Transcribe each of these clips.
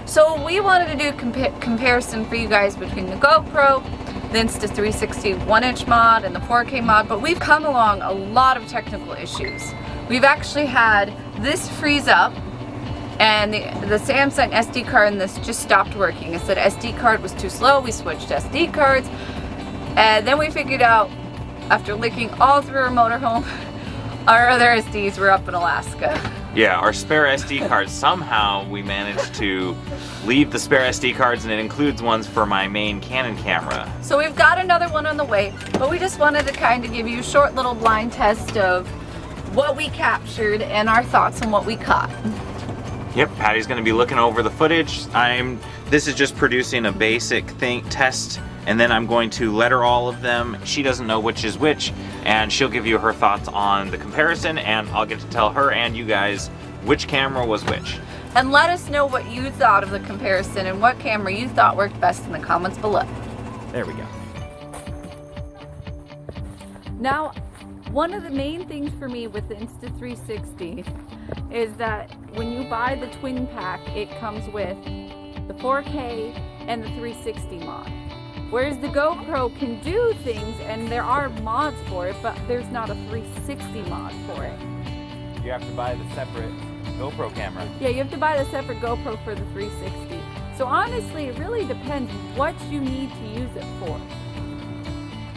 So we wanted to do a comparison for you guys between the GoPro, the Insta360 1" mod, and the 4K mod, but we've come along a lot of technical issues. We've actually had this freeze up, and the Samsung SD card in this just stopped working. It said SD card was too slow. We switched SD cards, and then we figured out, after looking all through our motorhome, our other SDs were up in Alaska. Yeah, our spare SD cards, somehow we managed to leave the spare SD cards, and it includes ones for my main Canon camera. So we've got another one on the way, but we just wanted to kind of give you a short little blind test of what we captured and our thoughts on what we caught. Yep, Patty's gonna be looking over the footage. This is just producing a basic test, and then I'm going to let her all of them. She doesn't know which is which, and she'll give you her thoughts on the comparison, and I'll get to tell her and you guys which camera was which. And let us know what you thought of the comparison and what camera you thought worked best in the comments below. There we go. Now, one of the main things for me with the Insta360 is that when you buy the twin pack, it comes with the 4K and the 360 mod. Whereas the GoPro can do things, and there are mods for it, but there's not a 360 mod for it. You have to buy the separate GoPro camera. Yeah, you have to buy the separate GoPro for the 360. So honestly, it really depends what you need to use it for.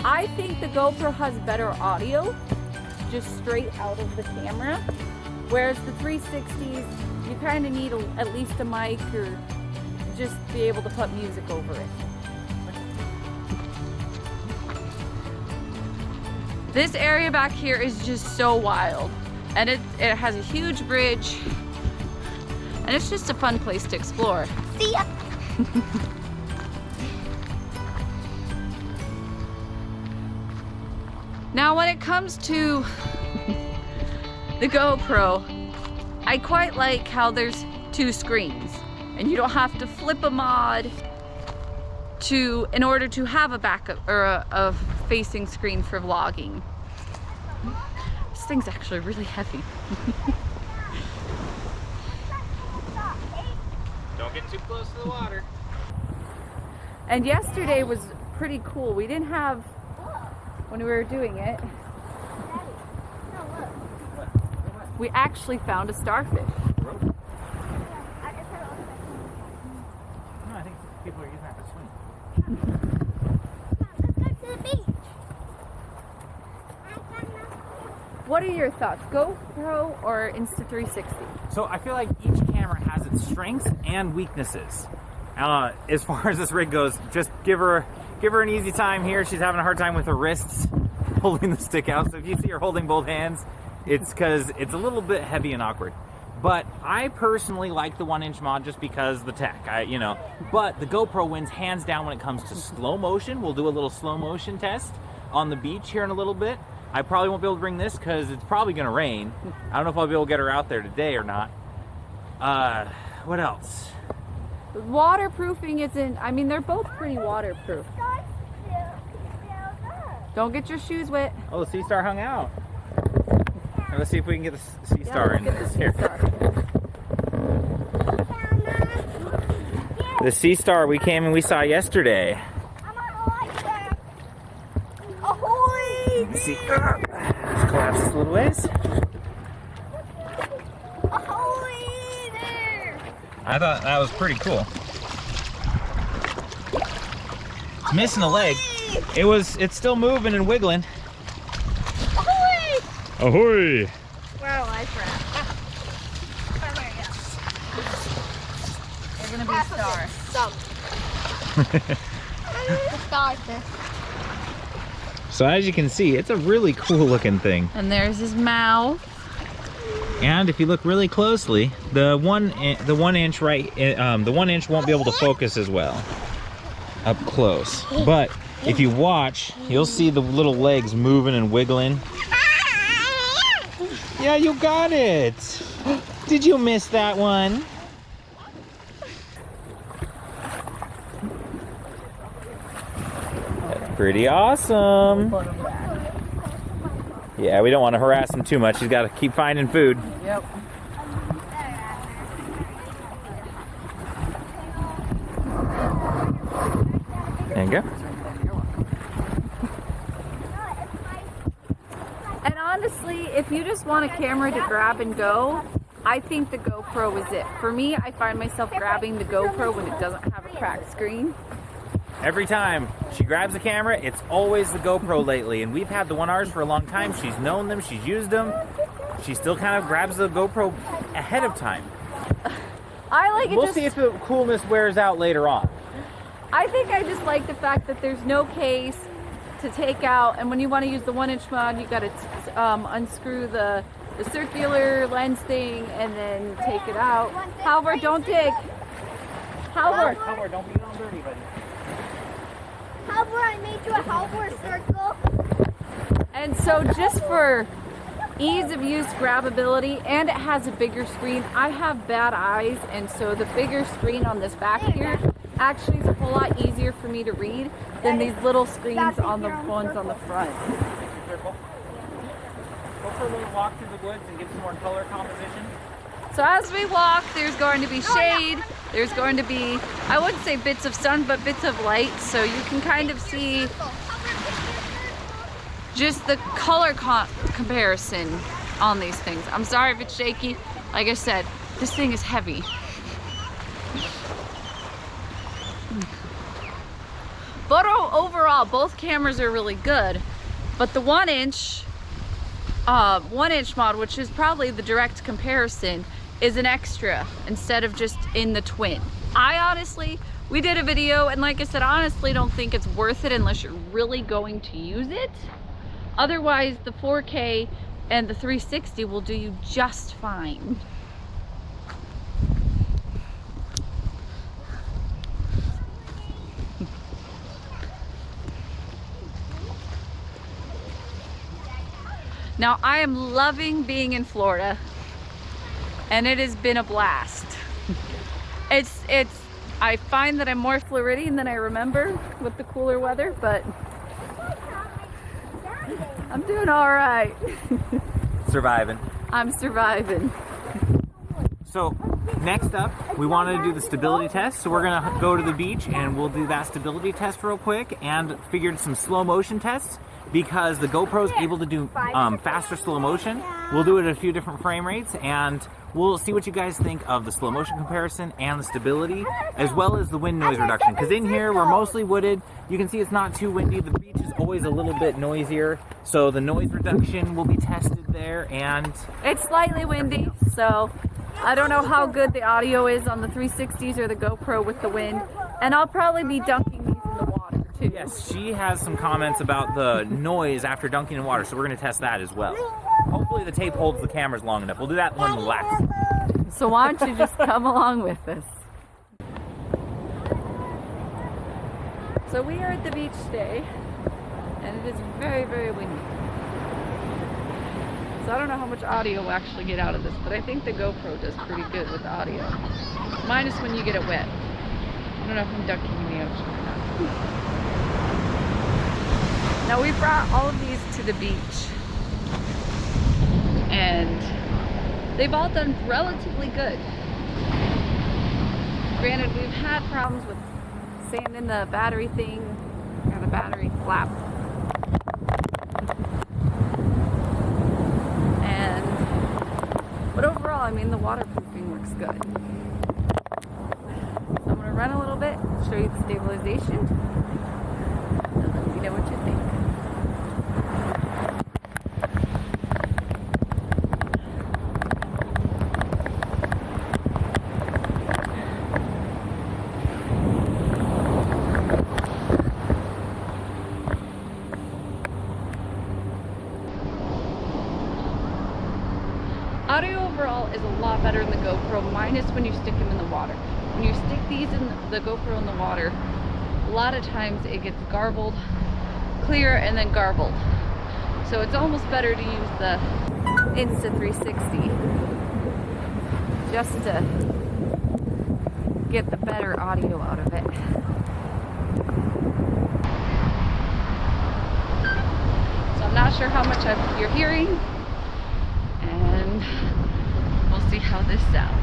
I think the GoPro has better audio, just straight out of the camera. Whereas the 360s, you kind of need at least a mic or just be able to put music over it. This area back here is just so wild. And it has a huge bridge. And it's just a fun place to explore. See ya! Now when it comes to the GoPro, I quite like how there's two screens and you don't have to flip a mod in order to have a backup or a facing screen for vlogging. This thing's actually really heavy. Don't get too close to the water. And yesterday was pretty cool. We didn't have, when we were doing it, we actually found a starfish. No, I think people are using that for swimming. Let's go to the beach. What are your thoughts, GoPro or Insta360? So I feel like each camera has its strengths and weaknesses. As far as this rig goes, just give her an easy time here. She's having a hard time with her wrists holding the stick out. So if you see her holding both hands, it's because it's a little bit heavy and awkward. But I personally like the 1" mod just because the tech, But the GoPro wins hands down when it comes to slow motion. We'll do a little slow motion test on the beach here in a little bit. I probably won't be able to bring this because it's probably going to rain. I don't know if I'll be able to get her out there today or not. What else? Waterproofing isn't, I mean, they're both pretty waterproof. Don't get your shoes wet. Oh, the Sea Star hung out. Now, let's see if we can get the Sea Star in this here. The Sea Star we came and we saw yesterday. See, let's collapse this a little ways. I thought that was pretty cool. It's missing a leg. It's still moving and wiggling. Ahoy! Ahoy! Where are life rafts? They're gonna be stars. Starfish. So as you can see, it's a really cool looking thing. And there's his mouth. And if you look really closely, the 1" won't be able to focus as well up close. But if you watch, you'll see the little legs moving and wiggling. Yeah, you got it. Did you miss that one? That's pretty awesome. Yeah, we don't want to harass him too much. He's got to keep finding food. Yep. go. And honestly, if you just want a camera to grab and go, I think the GoPro is it. For me, I find myself grabbing the GoPro when it doesn't have a cracked screen. Every time she grabs a camera, it's always the GoPro lately. And we've had the One Rs for a long time. She's known them, she's used them. She still kind of grabs the GoPro ahead of time. I like it. We'll see if the coolness wears out later on. I think I just like the fact that there's no case to take out, and when you want to use the 1-inch mod, you got to unscrew the circular lens thing and then take it out. Halvor, don't dig. Halvor, Don't be all dirty, buddy. Halvor, I made you a Halvor circle. and so just for ease of use, grabbability, and it has a bigger screen. I have bad eyes, and so the bigger screen on this back here actually is a whole lot easier for me to read than these little screens on the ones on the front. Circle. Go for a little walk through the woods and get some more color composition. So as we walk, there's going to be shade, there's going to be, I wouldn't say bits of sun, but bits of light, so you can kind of see just the color comparison on these things. I'm sorry if it's shaky. Like I said, this thing is heavy. But overall, both cameras are really good. But the 1-inch mod, which is probably the direct comparison, is an extra instead of just in the twin. We did a video, and like I said, I honestly don't think it's worth it unless you're really going to use it. Otherwise, the 4K and the 360 will do you just fine. Now, I am loving being in Florida, and it has been a blast. I find that I'm more Floridian than I remember with the cooler weather, but I'm doing all right. Surviving. I'm surviving. So next up, we wanted to do the stability test. So we're gonna go to the beach and we'll do that stability test real quick, and figured some slow motion tests because the GoPro is able to do faster slow motion. We'll do it at a few different frame rates, and we'll see what you guys think of the slow motion comparison and the stability, as well as the wind noise reduction. Because in here, we're mostly wooded. You can see it's not too windy. The beach is always a little bit noisier. So the noise reduction will be tested there, and It's slightly windy, so I don't know how good the audio is on the 360s or the GoPro with the wind. And I'll probably be dunking these in the water too. yes, she has some comments about the noise after dunking in water, so we're going to test that as well. Hopefully the tape holds the cameras long enough. We'll do that when we relax. So why don't you just come along with us? So we are at the beach today, and it is very, very windy. So I don't know how much audio we'll actually get out of this, but I think the GoPro does pretty good with the audio. Minus when you get it wet. I don't know if I'm dunking in the ocean or not. Now we brought all of these to the beach, and they've all done relatively good. Granted, we've had problems with sand in the battery thing, or the battery flap. But overall, I mean, the waterproofing works good. So I'm gonna run a little bit, show you the stabilization, and let me know what you think. Audio overall is a lot better in the GoPro, minus when you stick them in the water. When you stick these in the GoPro in the water, a lot of times it gets garbled, clear, and then garbled. So it's almost better to use the Insta360 just to get the better audio out of it. So I'm not sure how much you're hearing, and we'll see how this sounds.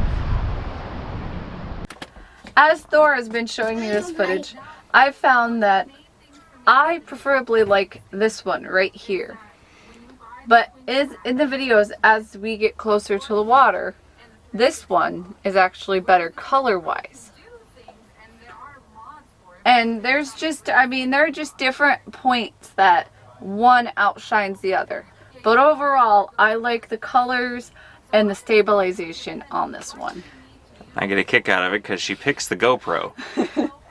As Thor has been showing me this footage, I found that I preferably like this one right here. But in the videos, as we get closer to the water, this one is actually better color-wise. And there's just, I mean, there are just different points that one outshines the other. But overall, I like the colors and the stabilization on this one. I get a kick out of it because she picks the GoPro.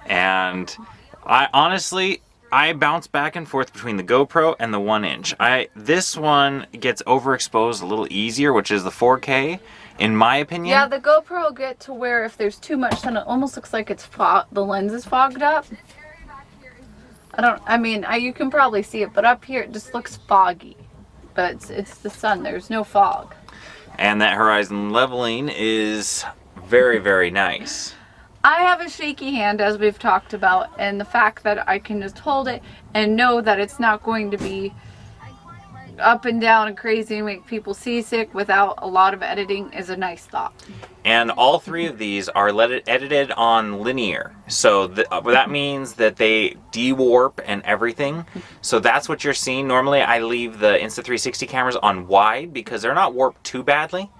And I honestly, I bounce back and forth between the GoPro and the 1-inch. This one gets overexposed a little easier, which is the 4K, in my opinion. Yeah, the GoPro will get to where if there's too much, then it almost looks like it's the lens is fogged up. You can probably see it, but up here it just looks foggy. But it's the sun, there's no fog. And that horizon leveling is very, very nice. I have a shaky hand, as we've talked about, and the fact that I can just hold it and know that it's not going to be up and down and crazy and make people seasick without a lot of editing is a nice thought. And all three of these are edited on linear. So that means that they de-warp and everything. So that's what you're seeing. Normally I leave the Insta360 cameras on wide because they're not warped too badly.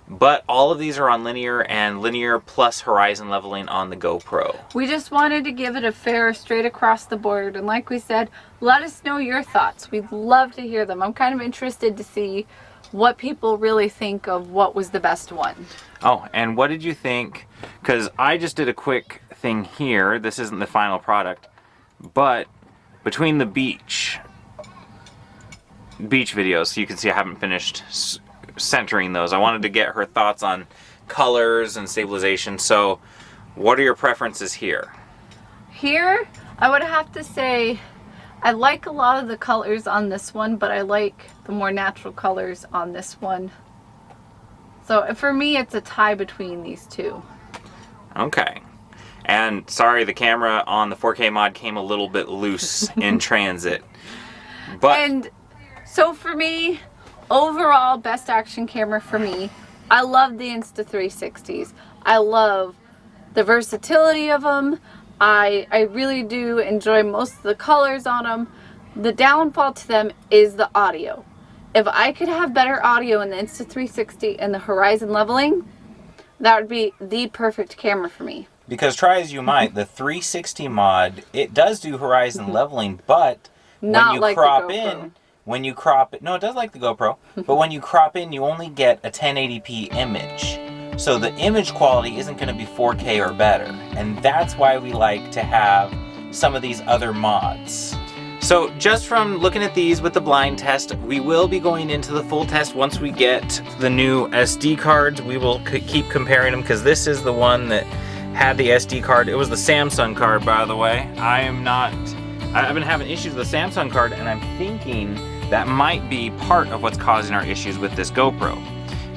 But all of these are on linear, and linear plus horizon leveling on the GoPro. We just wanted to give it a fair, straight across the board. And like we said, let us know your thoughts. We'd love to hear them. I'm kind of interested to see what people really think of what was the best one. Oh, and what did you think? Because I just did a quick thing here. This isn't the final product. But between the beach videos, so you can see I haven't finished centering those. I wanted to get her thoughts on colors and stabilization. So what are your preferences here? Here, I would have to say I like a lot of the colors on this one, but I like the more natural colors on this one. So for me, it's a tie between these two. Okay. And sorry, the camera on the 4K mod came a little bit loose in transit. And so for me, overall, best action camera for me, I love the Insta360s. I love the versatility of them. I really do enjoy most of the colors on them. The downfall to them is the audio. If I could have better audio in the Insta360 and the horizon leveling, that would be the perfect camera for me. Because try as you might, the 360 mod, it does do horizon leveling, but Not when you like crop the GoPro. in, when you crop it, no, it does like the GoPro, but when you crop in, you only get a 1080p image. So the image quality isn't going to be 4K or better. And that's why we like to have some of these other mods. So just from looking at these with the blind test, we will be going into the full test once we get the new SD cards. We will keep comparing them because this is the one that had the SD card. It was the Samsung card, by the way. I've been having issues with the Samsung card, and I'm thinking that might be part of what's causing our issues with this GoPro,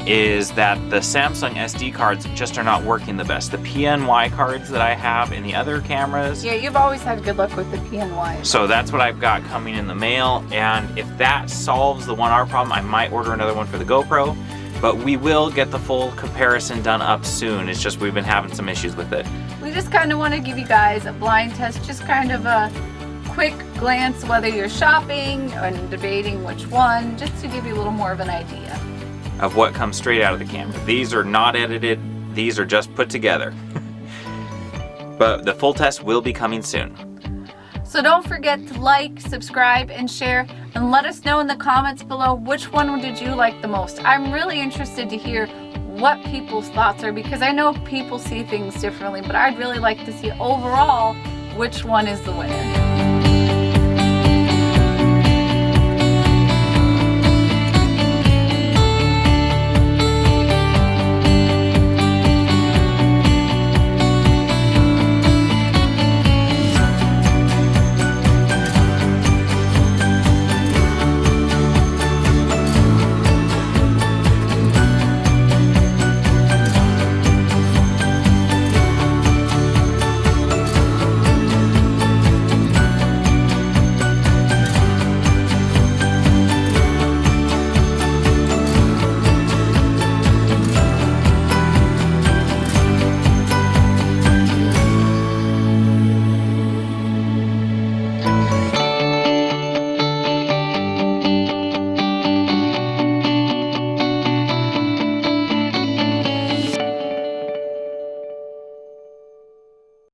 is that the Samsung SD cards just are not working the best. The PNY cards that I have in the other cameras. Yeah, you've always had good luck with the PNY. So that's what I've got coming in the mail, and if that solves the 1R problem, I might order another one for the GoPro, but we will get the full comparison done up soon. It's just we've been having some issues with it. We just kind of want to give you guys a blind test, just kind of a quick glance whether you're shopping and debating which one, just to give you a little more of an idea of what comes straight out of the camera. These are not edited, these are just put together. But the full test will be coming soon. So don't forget to like, subscribe, and share, and let us know in the comments below which one did you like the most. I'm really interested to hear what people's thoughts are, because I know people see things differently, but I'd really like to see overall which one is the winner.